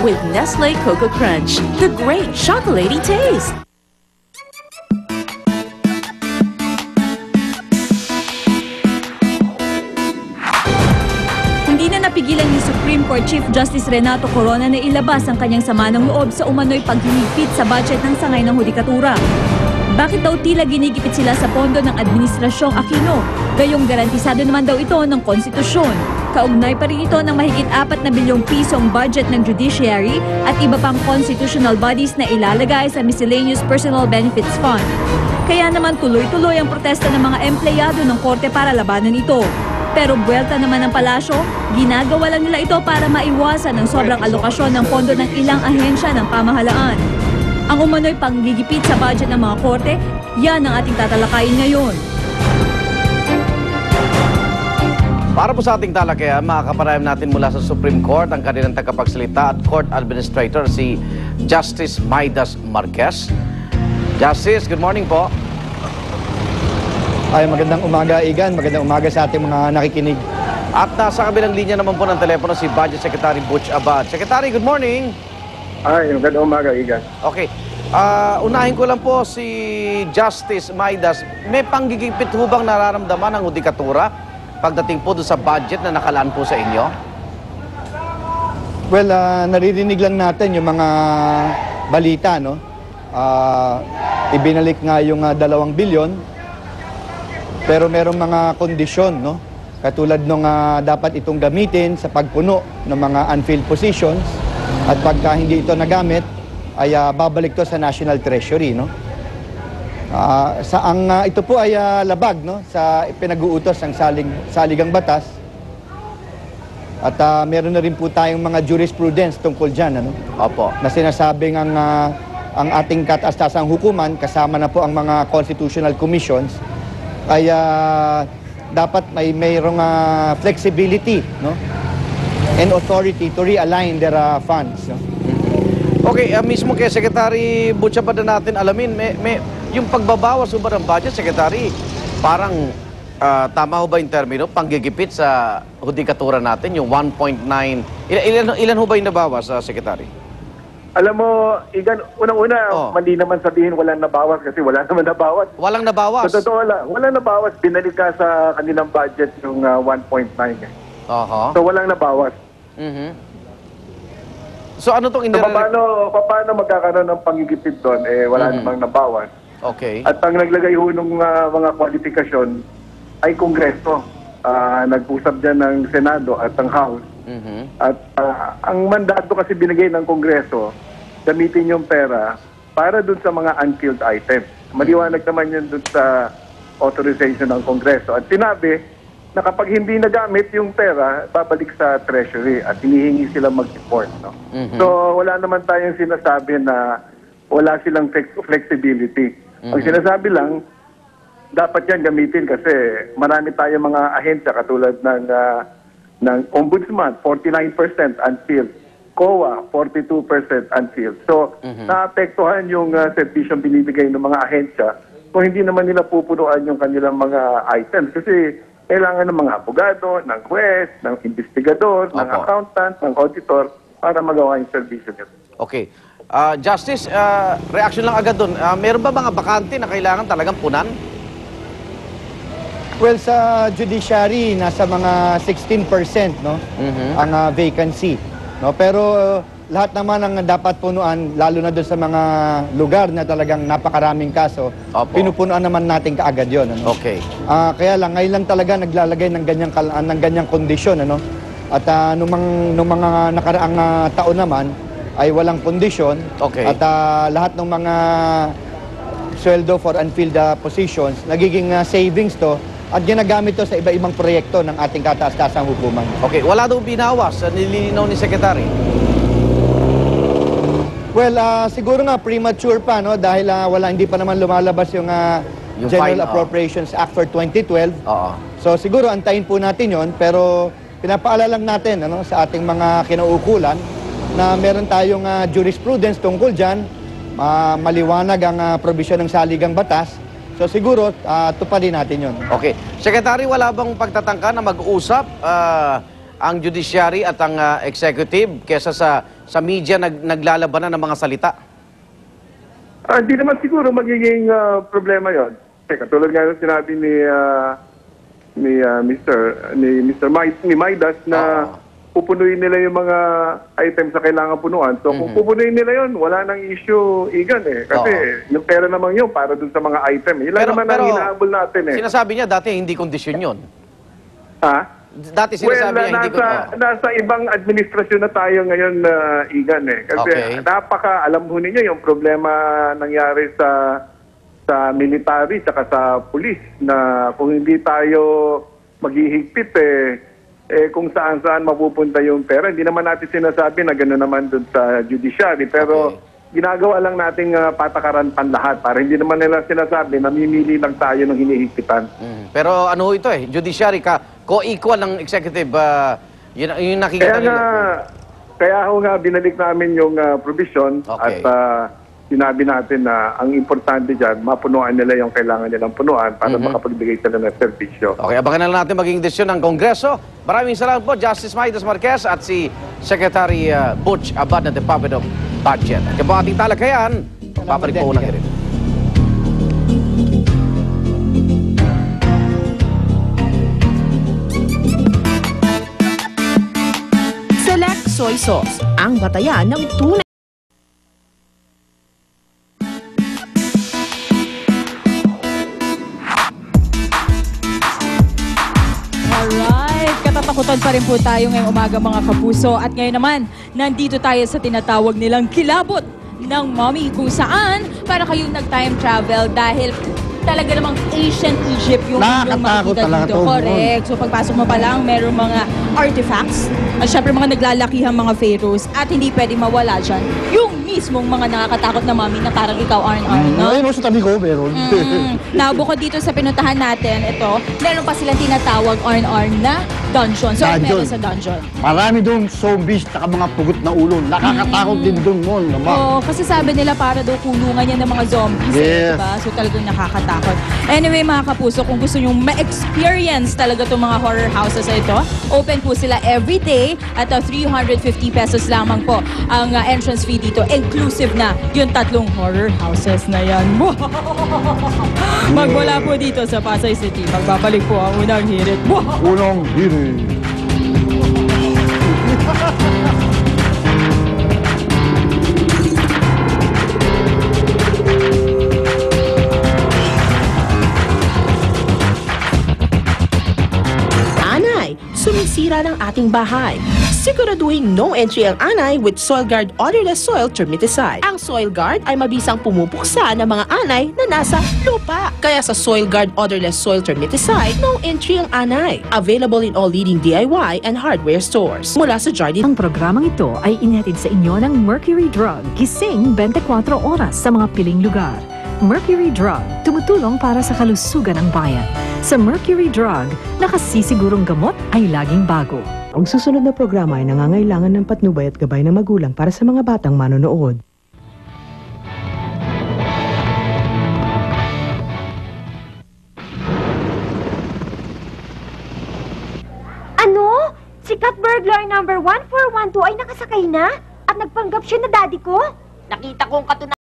with Nestle Cocoa Crunch, the great chocolatey taste. Hindi na napigilan ni Supreme Court Chief Justice Renato Corona na ilabas ang kanyang sama ng loob sa umano'y paghihigpit sa budget ng sangay ng hudikatura. Bakit daw tila ginigipit sila sa pondo ng Administrasyong Aquino? Gayong garantisado naman daw ito ng konstitusyon. Kaugnay pa rin ito ng mahigit 4 na bilyong pisong budget ng Judiciary at iba pang constitutional bodies na ilalagay sa Miscellaneous Personal Benefits Fund. Kaya naman tuloy-tuloy ang protesta ng mga empleyado ng korte para labanan ito. Pero buwelta naman ng palasyo, ginagawa lang nila ito para maiwasan ang sobrang alokasyon ng pondo ng ilang ahensya ng pamahalaan. Ang umano'y panggigipit sa budget ng mga korte, yan ang ating tatalakayin ngayon. Para po sa ating talakayan, makakapanayam natin mula sa Supreme Court ang kanilang tagapagsalita at Court Administrator si Justice Maidas Marquez. Justice, good morning po. Ay, magandang umaga, Igan. Magandang umaga sa ating mga nakikinig. At nasa kabilang linya naman po ng telepono si Budget Secretary Butch Abad. Secretary, good morning. Ay, magandang umaga, Igan. Okay. Unahin ko lang po si Justice Maidas. May panggigipit ho bang nararamdaman ng hudikatura pagdating po doon sa budget na nakalaan po sa inyo? Well, naririnig lang natin yung mga balita, no? Ibinalik nga yung 2 bilyon, pero merong mga kondisyon, no? Katulad nung dapat itong gamitin sa pagpuno ng mga unfilled positions, at pagka hindi ito nagamit, ay babalik to sa National Treasury, no? Ito po ay labag, no, sa pinag-uutos ng saligang batas. At meron na rin po tayong mga jurisprudence tungkol dyan, ano? Opo. Na sinasabing ang ating kataas-tasang hukuman, kasama na po ang mga constitutional commissions, ay dapat mayroong flexibility, no, and authority to realign their funds, no? Okay, mismo kay Secretary Butch Abad na natin alamin, yung pagbabawas ho ba ng budget, Secretary, parang tama ho ba yung termino, panggigipit sa hudikatura natin, yung 1.9, ilan ho ba yung nabawas, Secretary? Alam mo, Igan, unang-una, mali naman sabihin walang nabawas kasi wala naman nabawas. Walang nabawas? Sa totoo lang, walang nabawas. Binalik ka sa kanilang budget yung 1.9. So walang nabawas. So ano itong So paano magkakaroon ng panggigipit doon? Wala namang nabawas. Okay. At ang naglagay ho ng mga kwalifikasyon ay Kongreso. Nag-usap dyan ng Senado at ng House. At ang mandato kasi binigay ng Kongreso, gamitin yung pera para dun sa mga unfilled items. Maliwanag naman yun dun sa authorization ng Kongreso. At sinabi na kapag hindi nagamit yung pera, babalik sa Treasury at hinihingi sila mag-report. No? So wala naman tayong sinasabi na wala silang flexibility. Ang sinasabi lang, dapat yan gamitin kasi marami tayong mga ahensya katulad ng Ombudsman, 49% unfilled. COA, 42% unfilled. So, naapektuhan yung serbisyong binibigay ng mga ahensya kung hindi naman nila pupunuan yung kanilang mga items. Kasi kailangan ng mga abogado, ng huwes, ng investigador, ng accountant, ng auditor para magawa yung serbisyo nito. Okay. Justice, reaction lang agad dun. Meron ba mga bakante na kailangan talagang punan? Well, sa judiciary, nasa mga 16%, no? Ang vacancy. No? Pero lahat naman ang dapat punuan, lalo na doon sa mga lugar na talagang napakaraming kaso, pinupunuan naman natin kaagad yun. Ano? Okay. Kaya lang, ngayon lang talaga naglalagay ng ganyang kondisyon. Ano? At nung mga nakaraang taon naman, ay walang kondisyon. Okay. At lahat ng mga sweldo for unfilled positions, nagiging savings to at ginagamit to sa iba-ibang proyekto ng ating kataas-tasang hukuman. Okay, wala daw binawas, nililinaw ni Secretary. Well, siguro nga premature pa, no, dahil hindi pa naman lumalabas yung General Appropriations Act for 2012. So siguro antayin po natin 'yon, pero pinapaalala lang natin, ano, sa ating mga kinauukulan na meron tayong jurisprudence tungkol diyan, maliwanag ang probisyon ng saligang batas. So siguro, tuparin natin yon. Okay. Secretary, wala bang pagtatangka na mag-usap ang judiciary at ang executive kesa sa media naglalabanan ng mga salita? Hindi naman siguro magiging problema yon. Katulad nga ng sinabi ni Mr. Maidas na pupunuin nila yung mga items na kailangan punuan. So kung pupunuin nila yon, wala nang issue, Igan eh. Kasi yung pera naman yun para dun sa mga item. Ilan naman ang hinahabol natin eh. Sinasabi niya dati hindi kondisyon yun. Ha? Dati sinasabi niya hindi kondisyon. Nasa ibang administrasyon na tayo ngayon, Igan eh. Kasi alam ho ninyo yung problema nangyari sa military at sa pulis na kung hindi tayo maghihigpit kung saan-saan mapupunta yung pera. Hindi naman natin sinasabi na gano'n naman dun sa judiciary. Pero ginagawa lang nating patakaran panlahat para hindi naman nila sinasabi na mimili lang tayo ng hinihigpitan. Pero ano ito judiciary co-equal ng executive, yun nakikita nila. Kaya ho nga binalik namin yung provision at sinabi natin na ang importante dyan, mapunuan nila yung kailangan nilang punuan para makapagbigay sila ng serbisyo. Okay, abangan na lang natin maging desisyon ng Kongreso. Maraming salamat po, Justice Maidas Marquez at si Secretary Butch Abad ng Department of Budget. At yung ating talakayan, babalik po unang hirit. Select Soy Sauce, ang batayan ng tunay. Alright, katatakutan pa rin po tayo ngayong umaga mga kapuso. At ngayon naman, nandito tayo sa tinatawag nilang kilabot ng mommy kung saan para kayong nag-time travel dahil talaga namang ancient Egypt yung inyong makikita dito. Correct. So pagpasok mo pa lang, merong mga artifacts at syempre mga naglalakihang mga pharaohs at hindi pwedeng mawala dyan yung mismong mga nakakatakot na mommy na parang ikaw Arn-Arn, no? Ayun, sa tabi ko, meron. Bukod dito sa pinuntahan natin, ito, meron pa silang tinatawag Arn-Arn na dungeon. So, meron sa dungeon. Marami doon zombies, taka mga pugot na ulo. Nakakatakot din doon mo. Oo, kasi sabi nila para daw kulungan yan ng mga zombies. Yes. Diba? So, talagang nakakatakot. Anyway, mga kapuso, kung gusto nyo ma-experience talaga itong mga horror houses na ito, open po sila every day at 350 pesos lamang po ang entrance fee dito. Inclusive na yung 3 horror houses na yan. Magmula po dito sa Pasay City. Magbabalik po ang unang hirit. Unang hirit. Anay, sumisira ng ating bahay. Siguraduhin no entry ang anay with SoilGuard odorless soil termiticide. Ang SoilGuard ay mabisang pumupuksa ng mga anay na nasa lupa. Kaya sa SoilGuard odorless soil termiticide, no entry ang anay. Available in all leading DIY and hardware stores. Mula sa Jardine. Ang programang ito ay inihatid sa inyo ng Mercury Drug. Gising 24 oras sa mga piling lugar. Mercury Drug, tumutulong para sa kalusugan ng bayan. Sa Mercury Drug, nakasisigurong gamot ay laging bago. Ang susunod na programa ay nangangailangan ng patnubay at gabay ng magulang para sa mga batang manonood. Ano? Sikat burglar number 1412 ay nakasakay na? At nagpanggap siya na daddy ko? Nakita kong katunay